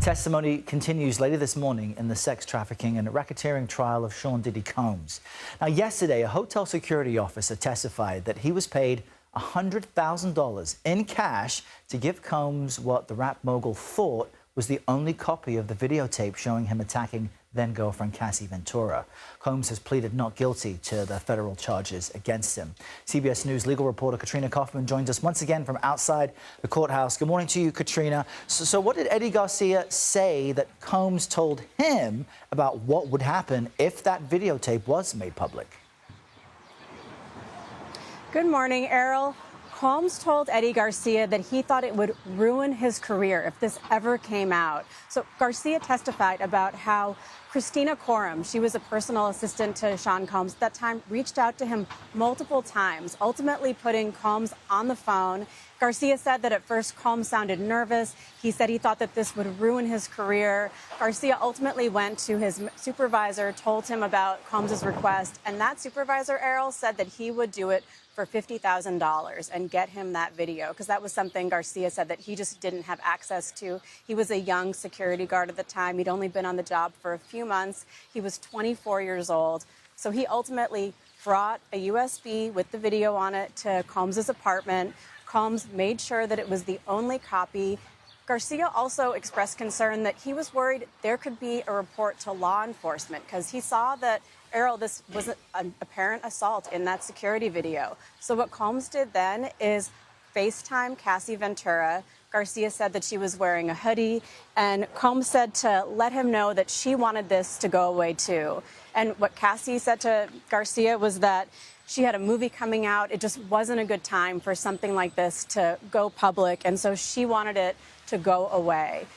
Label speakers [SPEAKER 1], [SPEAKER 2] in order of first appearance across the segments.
[SPEAKER 1] Testimony continues later this morning in the sex trafficking and racketeering trial of Sean Diddy Combs. Now, yesterday, a hotel security officer testified that he was paid $100,000 in cash to give Combs what the rap mogul thought was the only copy of the videotape showing him attacking then-girlfriend Cassie Ventura. Combs has pleaded not guilty to the federal charges against him. CBS News legal reporter Katrina Kaufman joins us once again from outside the courthouse. Good morning to you, Katrina. So what did Eddie Garcia say that Combs told him about what would happen if that videotape was made public?
[SPEAKER 2] Good morning, Errol. Combs told Eddie Garcia that he thought it would ruin his career if this ever came out. So Garcia testified about how Christina Coram, she was a personal assistant to Sean Combs at that time, reached out to him multiple times, ultimately putting Combs on the phone. Garcia said that at first Combs sounded nervous. He said he thought that this would ruin his career. Garcia ultimately went to his supervisor, told him about Combs' request, and that supervisor, Errol, said that he would do it for $50,000 and get him that video, because that was something Garcia said that he just didn't have access to. He was a young security guard at the time. He'd only been on the job for a few months. He was 24 years old. So he ultimately brought a USB with the video on it to Combs' apartment. Combs made sure that it was the only copy. Garcia also expressed concern that he was worried there could be a report to law enforcement because he saw that, Errol, this was an apparent assault in that security video. So what Combs did then is FaceTime Cassie Ventura. Garcia said that she was wearing a hoodie, and Combs said to let him know that she wanted this to go away too. And what Cassie said to Garcia was that she had a movie coming out. It just wasn't a good time for something like this to go public, and so she wanted it to go away.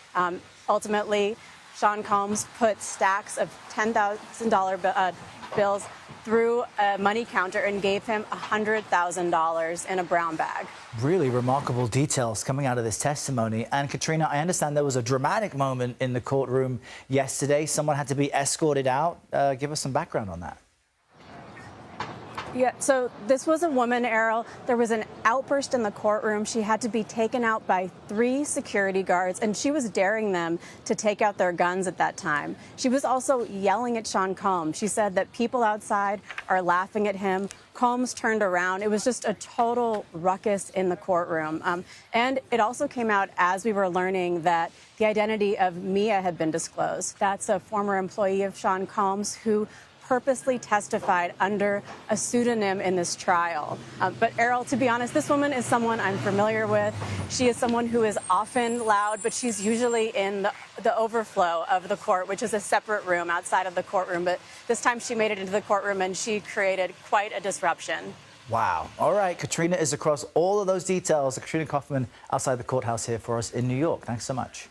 [SPEAKER 2] Ultimately, Sean Combs put stacks of $10,000 bills through a money counter and gave him $100,000 in a brown bag.
[SPEAKER 1] Really remarkable details coming out of this testimony. And Katrina, I understand there was a dramatic moment in the courtroom yesterday. Someone had to be escorted out. Give us some background on that.
[SPEAKER 2] Yeah, so this was a woman, Errol. There was an outburst in the courtroom. She had to be taken out by 3 security guards, and she was daring them to take out their guns at that time. She was also yelling at Sean Combs. She said that people outside are laughing at him. Combs turned around. It was just a total ruckus in the courtroom. And it also came out as we were learning that the identity of Mia had been disclosed. That's a former employee of Sean Combs who purposely testified under a pseudonym in this trial. But Errol, to be honest, this woman is someone I'm familiar with. She is someone who is often loud, but she's usually in the overflow of the court, which is a separate room outside of the courtroom. But this time she made it into the courtroom and she created quite a disruption.
[SPEAKER 1] Wow. All right. Katrina is across all of those details. Katrina Kaufman outside the courthouse here for us in New York. Thanks so much.